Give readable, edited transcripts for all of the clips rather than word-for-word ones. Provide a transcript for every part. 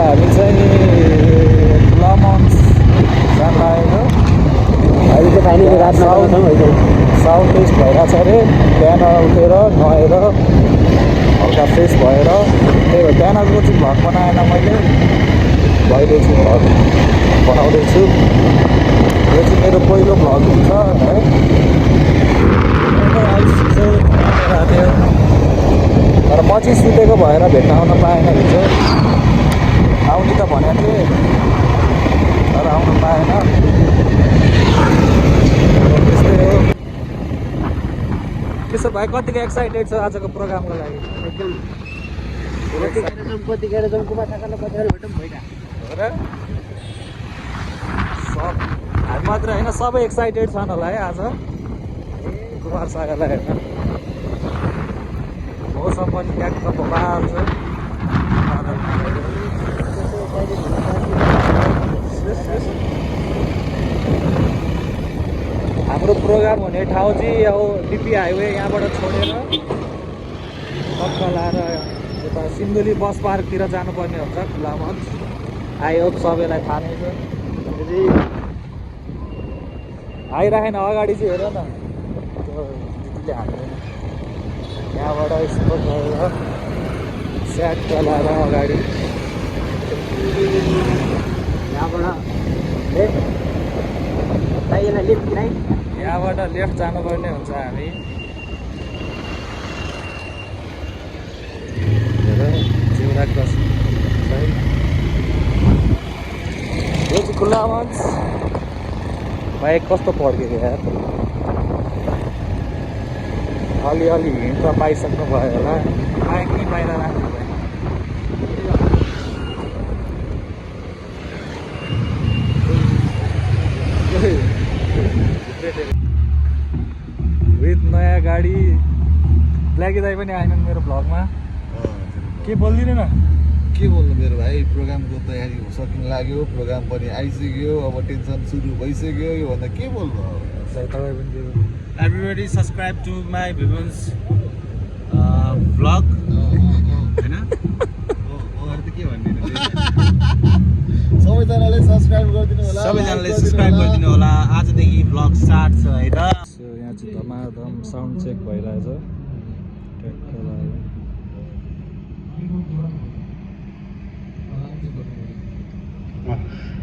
हामी चाहिँ लमन्स जान लागेको अहिले चाहिँ फाइनली रातमा छौँ है साउथ वेस्ट भइरहेको छ अरे बिहान उठेर नुहाएर हल्का फ्रेस भएर त्यही भएर बिहानको चाहिँ भ्लग बनाएन मैले भइदियो चाहिँ भ्लग बनाउँदैछु यो चाहिँ मेरो पहिलो भ्लग हुन्छ है तर म चाहिँ सुतेको भएर भेट्न आउन पाएन हिजो आउने त भनेको थिएँ तर आउनु पाएन त्यस्तै हो त्यसो भए कतिको एक्साइटेड छ आजको प्रोग्रामको लागि एकदम कतिखेर जाउँ कुमा थाकालाई कतिखेर भेटौँ भइरहेको हो र सब हामी मात्र होइन सबै एक्साइटेड छन् होला है आज कुमार सागरलाई हेर्न मौसम पनि ट्याक्क बबाल छ हाम्रो प्रोग्राम हुने ठाउँ चाहिँ अब डिपी हाइवे यहाँबाट छोडेर टक्क लाएर यता सिन्धुली बस पार्कतिर जानुपर्ने हुन्छ खुला मञ्च आई होप सबैलाई थाहा नै छ आइराखेन अगाडि चाहिँ हेर न त्यो दिदीले हान्दैन यहाँबाट यस्तो गएर स्याट चलाएर अगाडि यहाँबाट लिफ्ट किन यहाँबाट लेफ्ट जानुपर्ने हुन्छ हामी चिउरा क्रस यो चाहिँ खुल्ला मञ्च बाइक कस्तो पड्केको यार अलिअलि हिँड्न पाइसक्नु भयो होला बाइक नै बाहिर राख्नु भयो विथ नयाँ गाडी ब्ल्याकी दाई पनि आएनन् मेरो भ्लगमा के बोलिदिनु न के बोल्नु मेरो भाइ प्रोग्रामको तयारी सकिन लाग्यो प्रोग्राम पनि आइसक्यो अब टेन्सन सुरु भइसक्यो योभन्दा के बोल्नु तपाईँ पनि दिनु Everybody subscribe to my Vivans vlog. हैन? अरू त के भन्ने सबैजनाले सब्स्क्राइब गरिदिनु होला सबैजनाले सब्स्क्राइब गरिदिनु होला आजदेखि भ्लग स्टार्ट छ है त यहाँ चाहिँ धमाधम साउन्ड चेक भइरहेछ ट्याक्क लाग्यो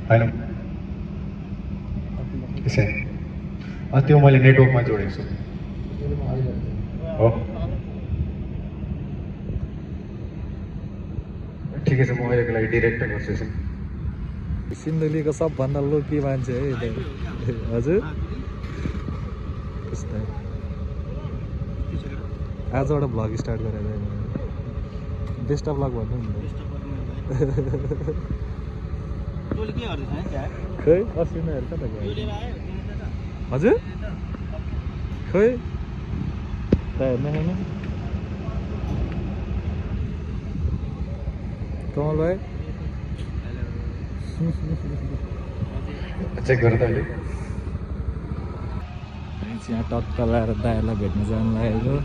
होइन त्यसै त्यो मैले नेटवर्कमा जोडेको छु हो ठिकै छ म अहिलेको लागि डिरेक्टै गर्छु यसो सिन्धुलीको सबभन्दा लोकी मान्छे है यो हजुर आजबाट भ्लग स्टार्ट गरेर बेस्ट अफ लक भन्नु नि खै अस्ति नै हेर्छ त हजुर खै त हेर्ने छैन कमल भाइ चेक गर त अहिले यहाँ टक्क लगाएर दायालाई भेट्न जानु लागेको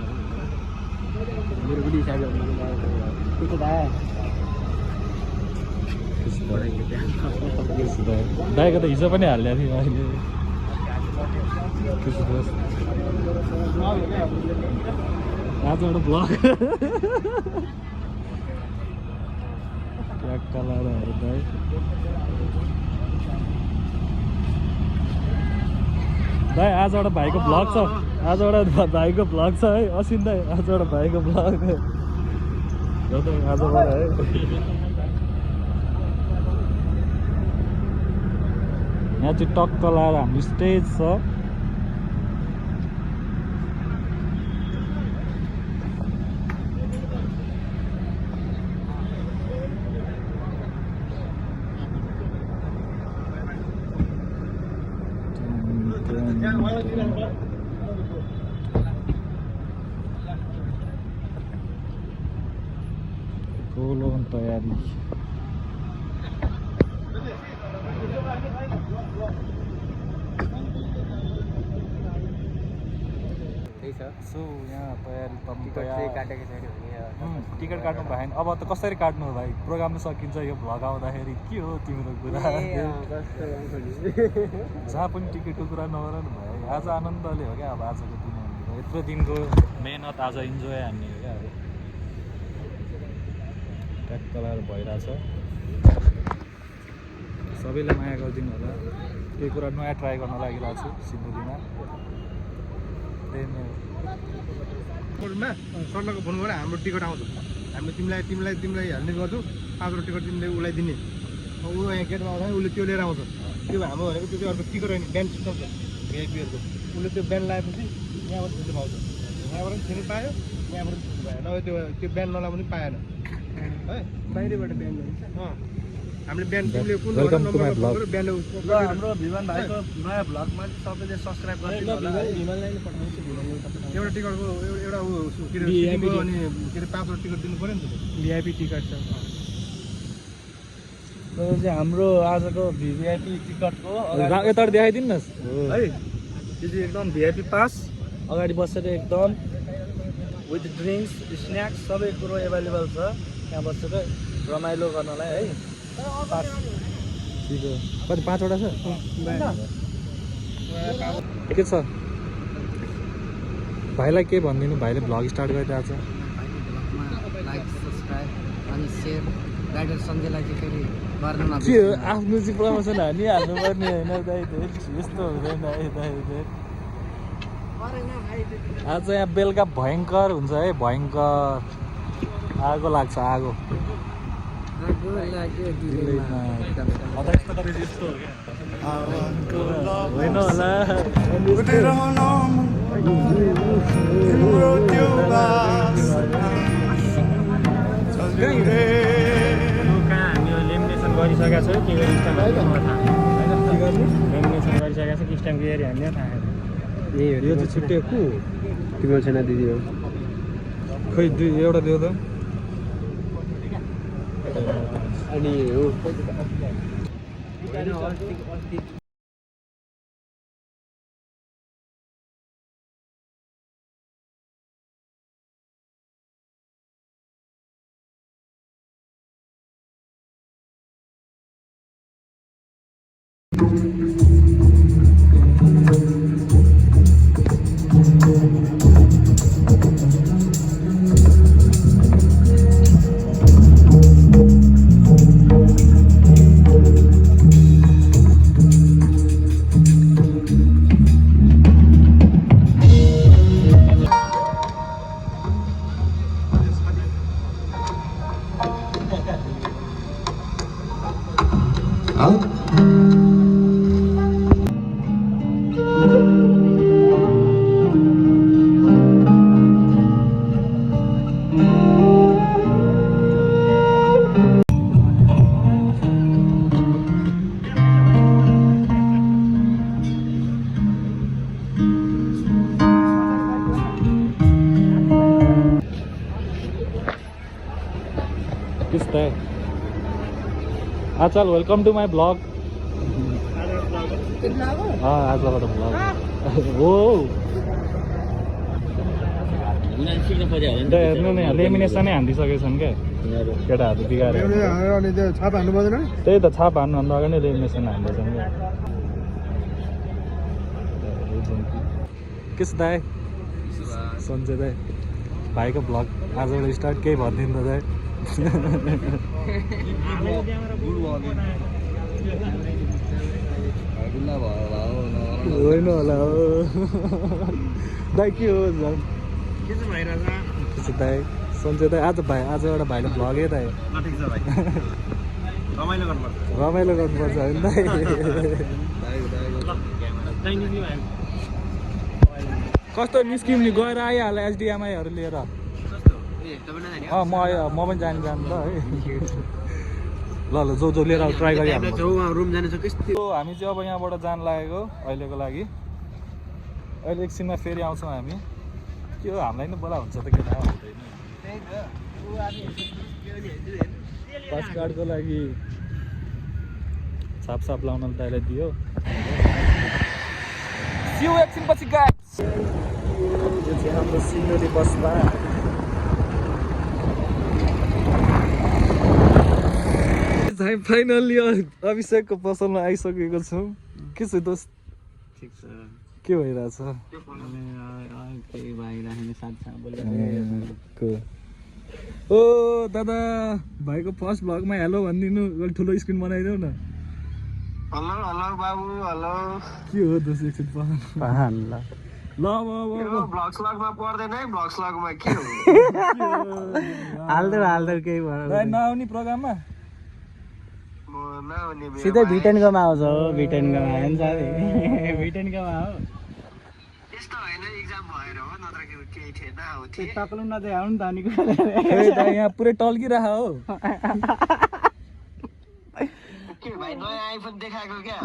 दाइको त हिजो पनि हालिदिएको थियो अहिले आजबाट ब्लग ट्याक्क लगाएर दाइ दाइ आजबाट भाइको ब्लग छ आजबाट भाइको ब्लग छ है असिन दाइ आजबाट भाइको ब्लग आजबाट है यहाँ चाहिँ टक्क लगाएर हाम्रो स्टेज छ कोलोन तयारी छ सो यहाँ तयारी तम टिकट चाहिँ काटेको छैन भने टिकट काट्नु भएन अब त कसरी काट्नु हो भाइ प्रोग्राम सकिन्छ यो भ्लग आउँदाखेरि के हो तिम्रो कुरा जहाँ पनि टिकटको कुरा नगर न भाइ आज आनन्दले हो क्या अब आजको दिन यत्रो दिनको मेहनत आज इन्जोय हान्ने हो क्या अब ट्याक्क लगाएर भइरहेछ सबैले माया गरिदिनु होला केही कुरा नयाँ ट्राई गर्न लागिरहेको छु सिन्धुलीमा त्यही नै हो सरलाको फोन गरेर हाम्रो टिकट आउँछ हामी तिमीलाई हाल्ने गर्छु 5 टिकट तिमीले उसलाई दिने ऊ यहाँ गेटमा आउँछ उसले त्यो लिएर आउँछ त्यो हाम्रो भनेको त्यो चाहिँ अर्को टिकट होइन ब्यान्ड सिस्टम छ भिआइपीहरूको उसले त्यो ब्यान्ड लगाएपछि यहाँबाट छुट्टी पाउँछ यहाँबाट पनि फेरि पायो यहाँबाट पनि छुट्टी पायो नभए त्यो ब्यान्ड नला पनि पाएन है बाहिरबाट ब्यान्ड हुन्छ हामीले ब्यान्ड तिमीले कुन ब्यान्ड हाम्रो भिमान भाइको नयाँ भ्लगमा सबैले सब्सक्राइब गरिदिनु होला हिमालयले पठाउँछ एउटा टिकटको एउटा के अरे अनि के अरे 5 टिकट दिनु पऱ्यो नि त भिआइपी टिकट छ चाहिँ हाम्रो आजको भिआइपी टिकटको यताबाट देखाइदिनु न है यो चाहिँ एकदम भिआइपी पास अगाडि बसेर एकदम विथ ड्रिङ्क्स स्न्याक्स सबै कुरो एभाइलेबल छ त्यहाँ बसेर रमाइलो गर्नलाई है पास कति 5वटा छ के छ भाइलाई के भनिदिनु भाइले भ्लग स्टार्ट गरिरहेको छ लाइक सब्सक्राइब अनि सेयर राइडर सन्जयलाई चाहिँ फेरि गर्नमा के हो आफ्नो चाहिँ प्रमोसन हाल्नुपर्ने होइन दाइ यस्तो हुँदैन है दाइ आज यहाँ बेलुका भयङ्कर हुन्छ है भयङ्कर आगो लाग्छ आगो होइन होला लेमिनेसन गरिसकेका छौँ के गरी लेमिनेसन गरिसकेका छ कि स्ट्याम्पको एरिया हामीले थाहा यो चाहिँ छुट्टिएको तिम्रो छैन दिदी हो खै एउटा दियो त अनि आजकल वेलकम टू माई ब्लग आजबाट ब्लग हो हेर्नु नि लेमिनेसनै हानिदिइसकेको छन् क्या केटाहरू बिगाएर अनि त्यो छाप हाल्नु पर्दैन त्यही त छाप हान्नुभन्दा अगाडि नै लेमिनेसन हान्दैछन् क्या के छ दाइ सन्जय दाइ भाइको ब्लग आजबाट स्टार्ट केही भनिदिनु त दाइ होइन होला हो दाइ के हो झन् के चाहिँ भइरहेछ दाइ सन्जय दाइ आज एउटा भाइले भ्लगै दाइ ठिक छ भाइ रमाइलो गर्नुपर्छ रमाइलो गर्नुपर्छ होइन दाइ कस्तो निस्क्यौँ नि गएर आइहाल्यो एचडिएमआईहरू लिएर म पनि जानु त है ल जो लिएर ट्राई गरिहाल्नु रुम जाने छ कस्तो हामी चाहिँ अब यहाँबाट जान लागेको अहिलेको लागि अहिले एकछिनमा फेरि आउँछौँ हामी के हो हामीलाई नै बोला हुन्छ त किन हुँदैन पास कार्डको लागि छाप लाउन दाइलाई दियो एकछिन पछि गाइस चाहिँ हाम्रो सिन्धुली बसमा फाइनल्ली अभिषेकको पसलमा आइसकेको छौँ। के छ दोस्त? ठिक छ के भइरहेछ? केही भइरहेको साथसँग को ओ दादा भाइको फर्स्ट भ्लगमा हेलो भनिदिनु, ठुलो स्क्रिन बनाइदेऊ न। हेलो हेलो बाबु हेलो के हो दोस्त एकछिन पाहान ल ल ब्लग स्लगमा पर्दैन है ब्लग स्लगमा के हो हाल्दो केही भयो नआउने प्रोग्राममा म नआउने सिधै भिटेनकोमा आउँछ हो भिटेनकोमा होइन साथी भिटेनकोमा हो त्यस्तो होइन एक्जाम भएर हो नत्र केही थिएन आउँथे तक्लुङ नदिए आउनु त अनि यहाँ पुरै टल्किरह हो। के भाइ नयाँ आइफोन देखाएको क्या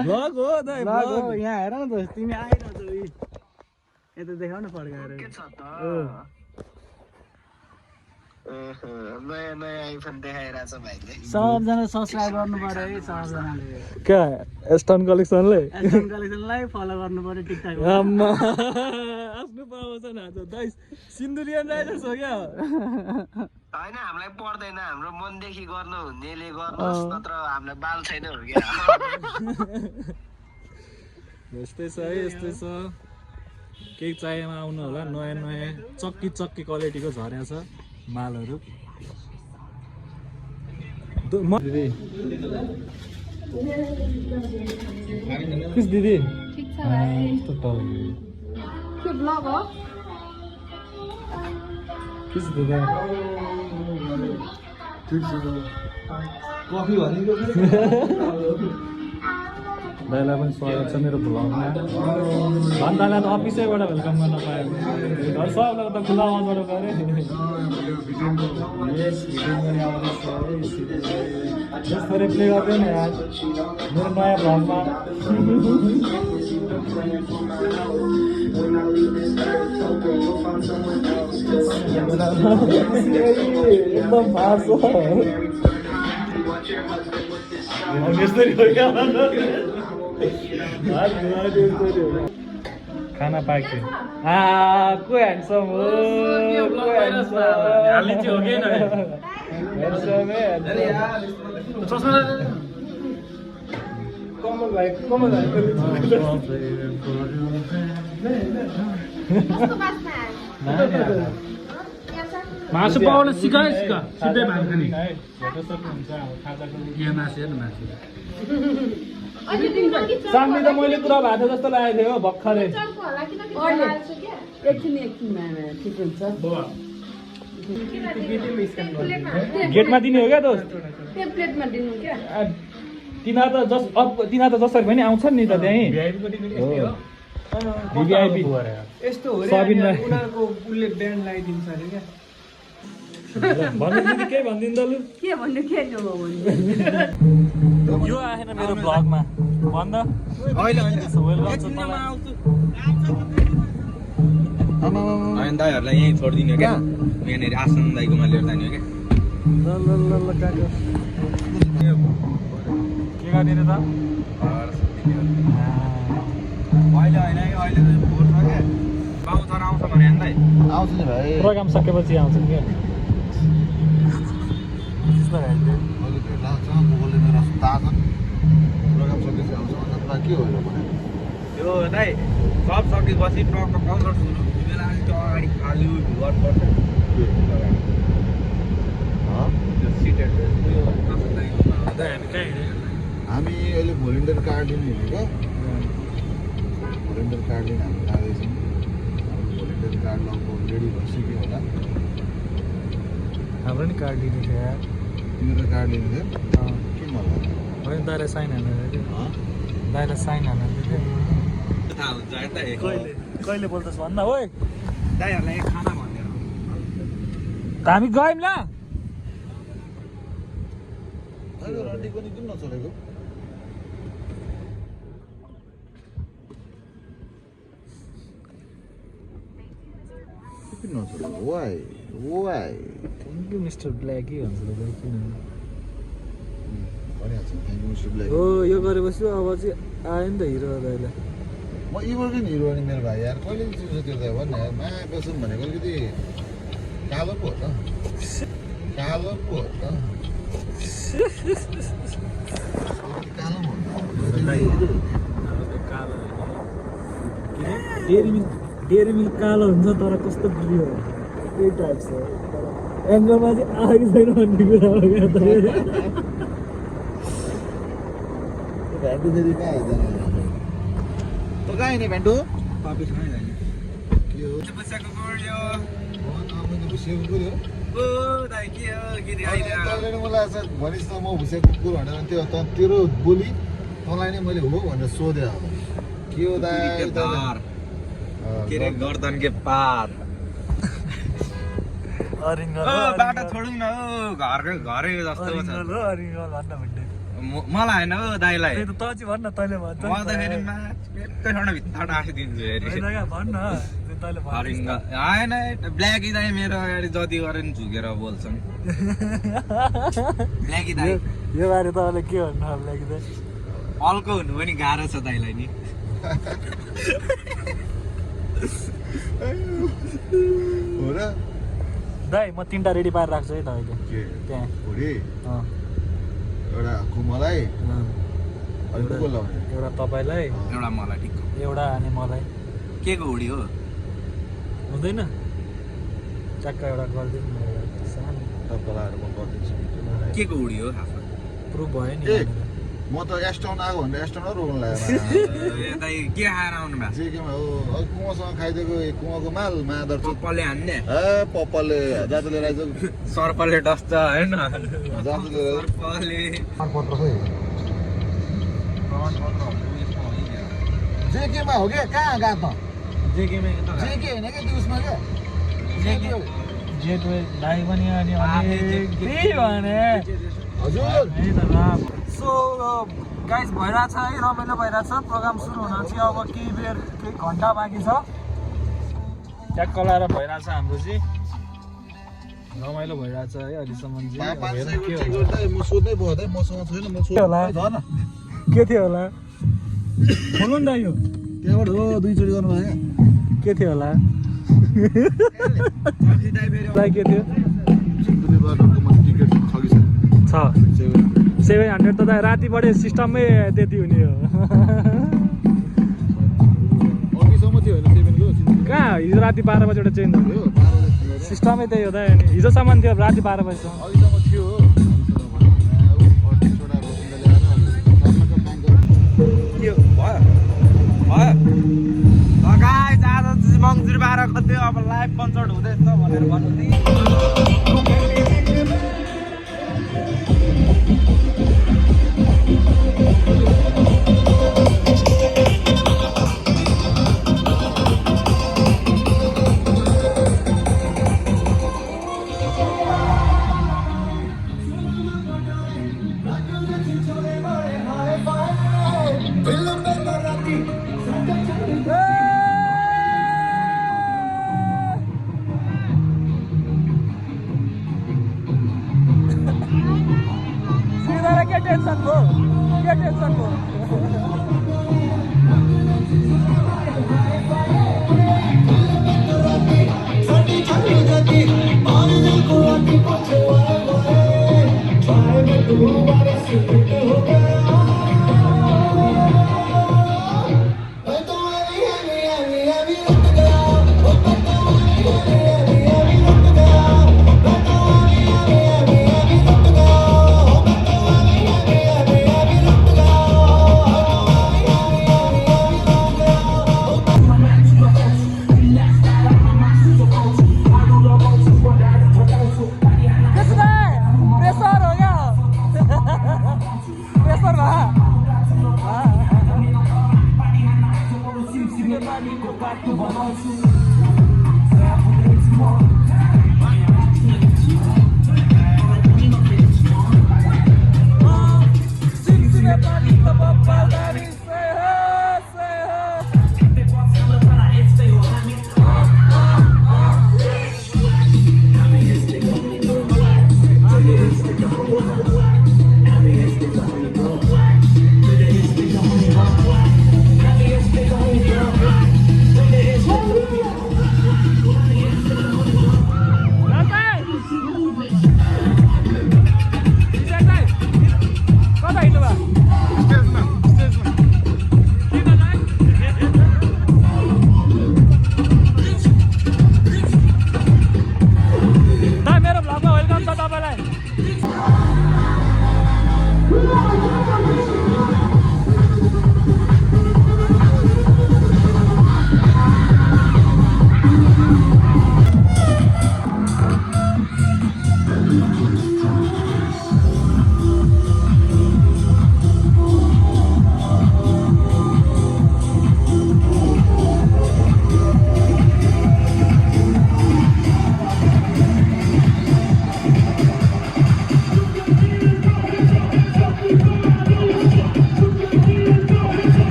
भ्लग हो दाइ भ्लग। यहाँ हेर न दोस्त तिमी आइरहेछौ यता देखाउन फर्काएर के छ त नयाँ नयाँ आइफोन देखाइरहेछ भाइले सबजना सब्सक्राइब गर्नु पर्यो है सबजनाले क्या एस्टन कलेक्सनले एसएम कलेक्सनलाई फलो गर्नु पर्यो टिकटकमा आम्मा आफ्नो प्रमोसन हान्छ दाइ सिन्धुलियन राइडर्स हो क्या। होइन हामीलाई पर्दैन हाम्रो मनदेखि गर्नु हुनेले गर्नुहोस् नत्र हामीलाई बाल छैन हो क्या यस्तै छ है यस्तै छ। केही चाहिएमा आउनु होला, नयाँ नयाँ चक्की क्वालिटीको झर्या छ मालहरू। दिदी किस दिदी ठिक छ भाइ के ब्लग हो किस दिदी कफी भनेको दाइलाई पनि स्वागत छ मेरो भ्लगमा। भन्दालाई त अफिसैबाट वेलकम गर्न पायो घर सबलाई त खुला आवाजबाट गऱ्यो। यस भिडियो पनि आउँदैछ है जसरी प्ले गर्दै न यार मेरो नयाँ भ्लगमा। एकदम फास्ट हो यस्तरी हो क्या खाना पाक्यो को ह्यान्डसम हो मासु पाउन सिकाइस का सिधै भात खाने यहाँ मासु हेर्नु मासु सामने त मैले पुरा भात जस्तो लागेको थियो हो भर्खरै। गेटमा दिने हो क्या दोस्त? तिनीहरू त जसरी पनि आउँछन् नि त त्यहीँ भिभिआइपी यस्तो हो सबिनलाई उनीहरूको उसले ब्यान्ड लगाइदिन्छ अरे क्या भन्नु दिदी केही भनिदिनु त लु। के भन्नु के नभयो भने यो आएन मेरो ब्लगमा भन्दा होइन दाईहरूलाई यहीँ छोडिदिनु क्या यहाँनिर आसन दाईकोमा लिएर जाने हो क्या के गर्ने त अहिले होइन अहिले त फोहोर छ क्या पाउँछ आउँछ भने दाई आउँछ नि भाइ प्रोग्राम सकेपछि आउँछ क्या अहिले त्यो लाग्छ मोबाइलले मेरो ताज प्रोग्राम सकेपछि आउँछ अन्त के हो त्यो दाई सब सकेपछि ट्रकको काउन्टर सुरु हुने बेला अलिक अगाडि खाली गर्नुपर्छ त्यो सिटेड हामी अहिले भोलिन्टियर कार्ड लिने हो क्या भोलिन्टियर कार्ड लिन हामी जाँदैछौँ भोलिन्टियर कार्ड लगभग रेडी भइसक्यो होला हाम्रो नि कार्ड दिने थियो यार तिम्रो कार्ड लिने थियो के मलाई होइन दाइलाई साइन हान्नु दाइलाई साइन हान्नु थाहा हुन्छ दाई कहिले बोल्छस् भन्दा ओइ दाईहरूलाई खाना भनेर हामी गयौँ ल अहिले रन्डी पनि किन नचलेको किन नचलेको वाइ थ्याङ्क यू मिस्टर ब्ल्याकी भन्छ दाइ किन भनिहाल्छ थ्याङ्क यू मिस्टर ब्ल्याक हो यो गरेपछि अब चाहिँ आयो नि त हिरो दाइलाई म इभर्किन हिरो हो नि मेरो भाइ यार कहिले चिन्छ त्यो त भन् यार महाकसम भनेको अलिकति कालो पो हो त कालो पो हो त कालो पो डेरी मिल्क कालो हुन्छ तर कस्तो ग्रियो त्यही टाइप छ एङ्गलमा चाहिँ आएको छैन भन्ने कुरा हो क्या त भ्यान्टु फेरि कहाँ हुन्छ त कहाँ हिँड्ने भ्यान्टु पापिसँगै जाने के हो बसेको गोड्यो मैले भुसिया कुकुर हो ओ दाइ के हो गिरी तैँले नै मलाई आज भनिस् त म भुसिया कुकुर भनेर त्यो त तेरो बोली तँलाई नै मैले हो भनेर सोधेँ अब के हो दाइ के रे गर्दन के पार अरिङ्गल ओ बाटो छोडौँ न ओ घरै जस्तो छ अरिङ्गल भन्न भन्ने मलाई होइन हो दाइलाई त्यही त तँ चाहिँ भन्न तैँले भन्छ म त फेरि एकैसँग भित्र राखिदिन्छु फेरि भन्न तैँले हरिङ्ग होइन ब्ल्याकी दाई मेरो अगाडि जति गरे नि झुकेर बोल्छन् ब्ल्याकी दाई यो बारे तपाईँले के भन्नु अब लागि त अल्को हुनु पनि गाह्रो छ दाइलाई नि हो र दाइ म 3टा रेडी पारेर राख्छु है तपाईँको के त्यहाँ भुँडी अँ एउटा कुमलाई अनि को लाउने एउटा तपाईँलाई एउटा मलाई ठिक एउटा अनि मलाई के को हुडी हो हुँदैन ट्याक्क एउटा गरिदिनु न एउटा सानो तपाईँलाई म गरिदिन्छु के को हुडी हो प्रुफ भयो नि ए म त एस्टाउन आएको भनेर एस्टाउन रोक्नु लाग्यो दाइ के खाएर आउनु भएको जे केमा हो कुवासँग खाइदिएको कुवाको माल मादर पप्पले हान्ने ए पप्पाले जात लिएर आइज सर्पले डस्छ होइन जात लिएर सर्पले पत्र खोइ जे केमा हो क्या कहाँ गएको त जे के होइन क्या त्यो उसमा क्या जेट वे दाइ पनि अनि त्यही भने हजुर सो गाइस भइरहेछ है रमाइलो भइरहेछ प्रोग्राम सुरु हुन चाहिँ अब केही बेर केही घन्टा बाँकी छ ट्याक्क लाएर भइरहेछ हाम्रो चाहिँ रमाइलो भइरहेछ है अहिलेसम्म चाहिँ म सोध्नै भयो त मसँग छैन म होला के थियो होला खोल्नु नि त यो त्यहाँबाट हो दुईचोटि गर्नुभयो के थियो होला के थियो टिकट छ कि छ 700 त रातिबाटै सिस्टममै त्यति हुने हो अघिसम्म थियो होइन 7 को कहाँ हिजो राति 12 बजीबाट चेन्ज भयो सिस्टमै त्यही हो त अनि हिजोसम्म थियो राति 12 बजीसम्म अघिसम्म थियो गाइस आज मङ्सिर 12 गते अब लाइभ कन्सर्ट हुँदैछ भनेर भन्नु नि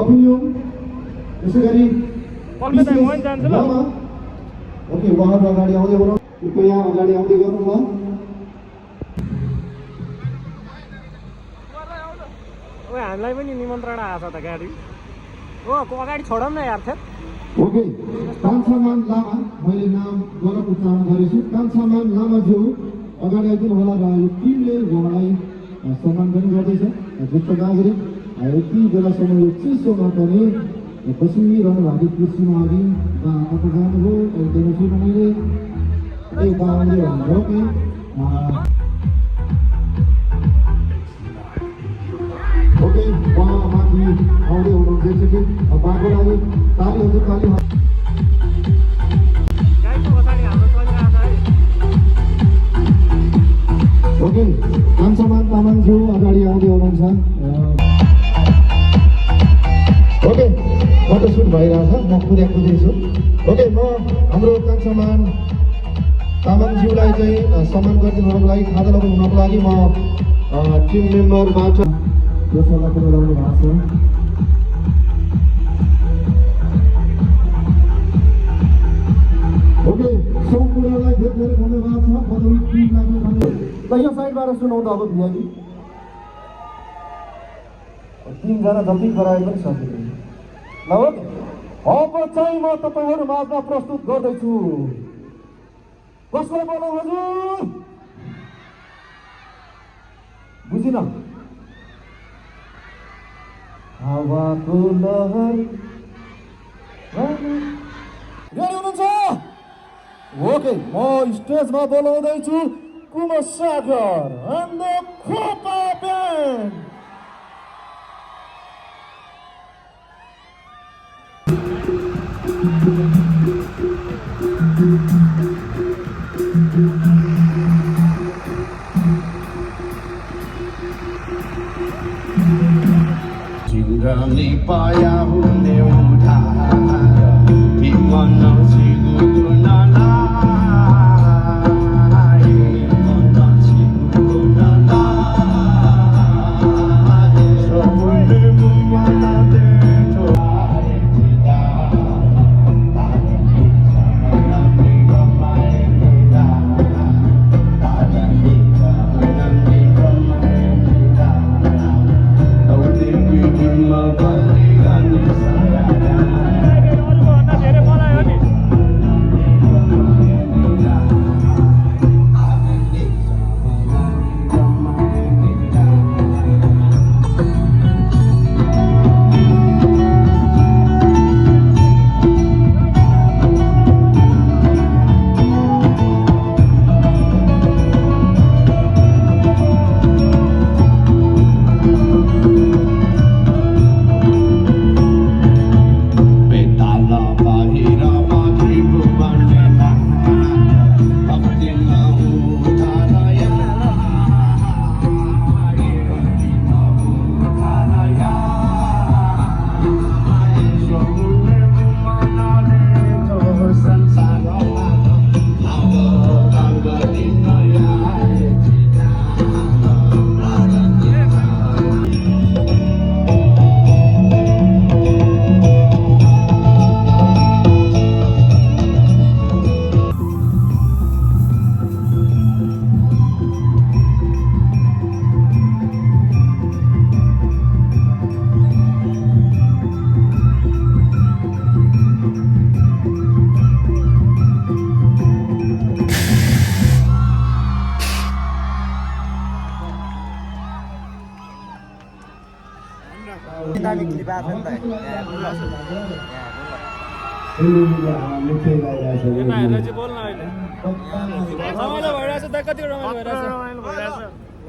अभियोग यसै गरी जान्छु ओके उहाँहरू अगाडि आउँदै गरौँ कृपया अगाडि आउँदै गर्नु ल हामीलाई पनि निमन्त्रणा आएको छ त गाडी को अगाडि छोडौँ न यार थे ओके कान्छामान लामा मैले नाम गलत उच्चारण गरेछु कान्छामान लामाज्यू अगाडि आइदिनु होला र यो टिमले उहाँलाई सम्मान पनि गर्दैछ ज्येष्ठ नागरिक यति बेलासम्म यो चिसोमा पनि बसिरहनु भएको कृषिमा अघि तपाईँ जानुभयो देख्छु मैले ए बाबाले भन्नुभयो कि ओके उहाँ माथि आउँदै हुनुहुन्छ एकचोटि बाको लागि ताली हजुर ताली ओके कान्छामान तामाङज्यू अगाडि आउँदै हुनुहुन्छ ओके फोटोसुट भइरहेछ म कुदेछु ओके म हाम्रो कान्छामान तामाङज्यूलाई चाहिँ सम्मान गरिदिनुको लागि खाजा लगाउनुको लागि म टिम मेम्बरबाट दोस्रोलाई पनि लगाउनु भएको छ ओके सम्पूर्णलाई धेरै धेरै धन्यवाद छ बधाई टिमलाई पनि धन्यवाद ल यो साइडबाट सुनाउँदा अब भिआइपी तीनजना जति गराए पनि सकिँदैन ल ओके अब चाहिँ म तपाईँहरू माझमा प्रस्तुत गर्दैछु कसलाई बोलाउँ हजुर बुझिन हावाको लहर रेडी हुनुहुन्छ ओके म स्टेजमा बोलाउँदैछु Kumar Sagar and the Copa Band Jinggani payahu neudara Imana sigu tunala Imana sigu tunala Sabune mumana deto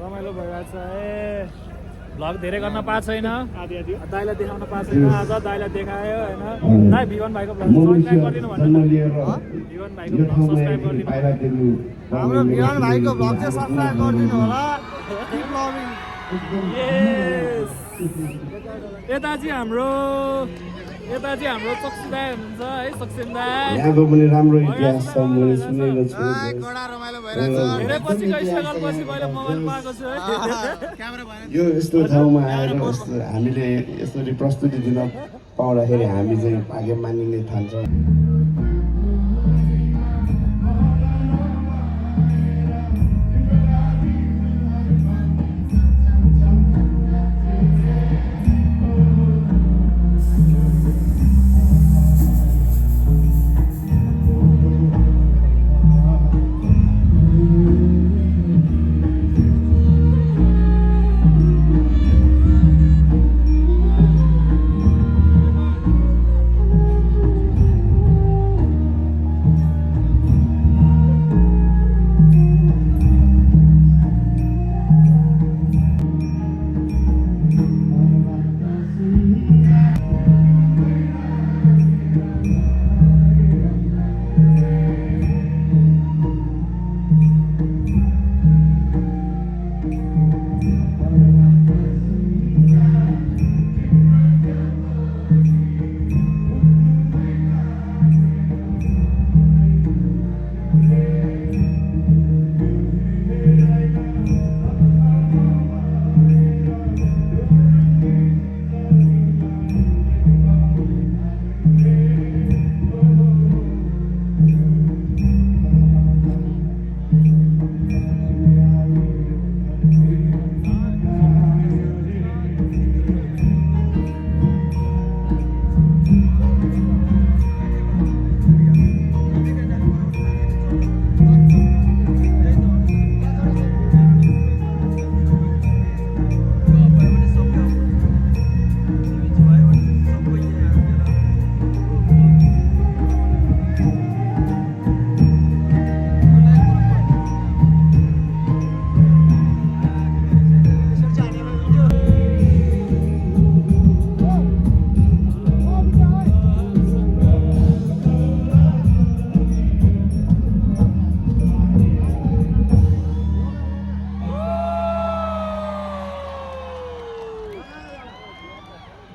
रमाइलो भइरहेछ ए भ्लग धेरै गर्न पाएको छैन दाइलाई देखाउन पाएको छैन आज दाइलाई देखायो होइन दाइ भिवन भाइको भ्लग सब्सक्राइब गरिदिनु भन्नु भिवन भाइको भ्लग सब्सक्राइब गरिदिनु हाम्रो भिवन भाइको भ्लग चाहिँ सब्सक्राइब गरिदिनु होला यस यता चाहिँ हाम्रो यता चाहिँ हाम्रो चक्सी दाई हुनुहुन्छ है सक्सेन दाई यहाँको पनि राम्रो इतिहास छ मैले सुनेको छु कडा रमाइलो भइरहेछ धेरै पछि गइसकेपछि मैले मोबाइल पाएको छु है यो यस्तो ठाउँमा आएर हामीले यसरी प्रस्तुति दिन पाउँदाखेरि हामी चाहिँ भाग्य मानिने थाल्छ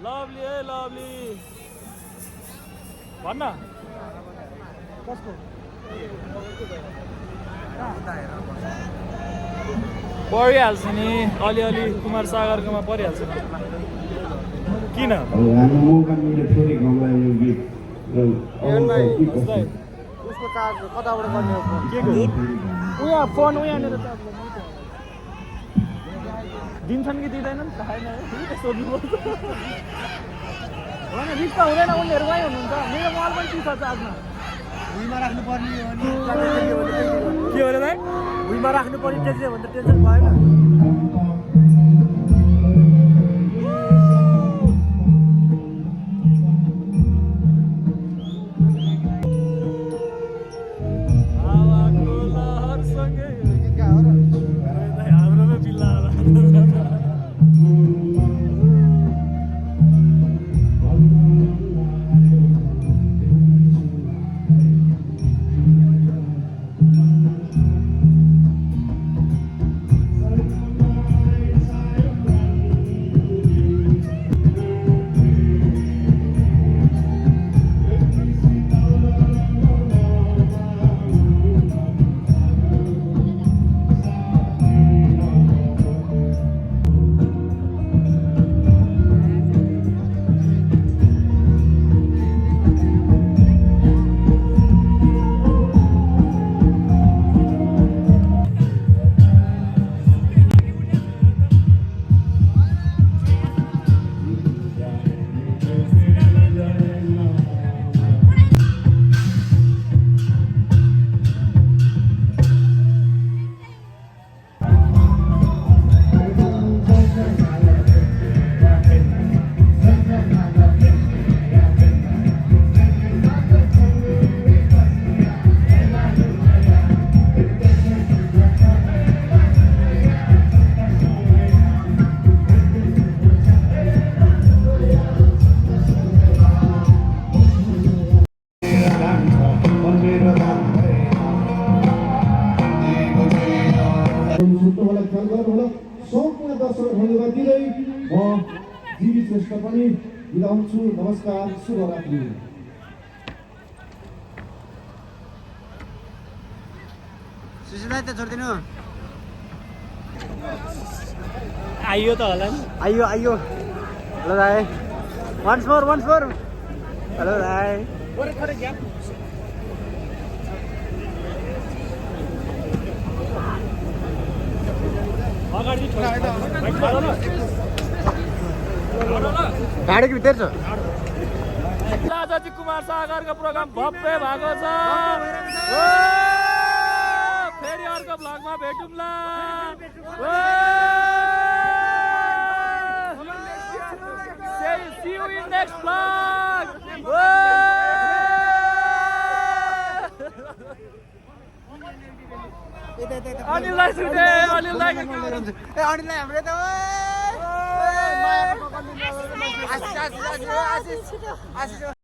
लभली है लभली भन्न कसको परिहाल्छ नि अलिअलि कुमार सागरकोमा परिहाल्छ किन हाम्रो मौका मिल्यो फेरि गाउँलाई यो गीत उसको चार्ज कताबाट गर्ने हो फोन के उहाँ फोन उहाँनिर दिन्छन् कि दिँदैनन् थाहा छैन है सोध्नुपर्छ होइन रिक्स त हुँदैन उनीहरू कहीँ हुनुहुन्छ मेरो मोबाइल पनि चिस छ चार्जमा भुइँमा राख्नुपर्ने हो नि के हो रे दाइ भुइँमा राख्नुपर्ने टेन्सन भन्दा टेन्सन भएन हावाको लहरसँगै हाम्रोमा बिल्ला होला फुटबललाई ख्याल गर्नु होला सम्पूर्ण दर्शकहरूलाई धन्यवाद दिँदै म जीवी श्रेष्ठ पनि बिदा हुन्छु नमस्कार शुभरात्रि सुशीला त छोड्दिनु आइयो त होला नि आइयो आइयो हेलो दाइ वन्स मोर हेलो दाइ गाडीको भित्र छ राजाजी कुमार सागरको प्रोग्राम भव्य भएको छ फेरि अर्को भ्लगमा भेटौँला See you in next vlog. अनिललाई छुटे अनिललाई अनिललाई हाम्रो त आशिष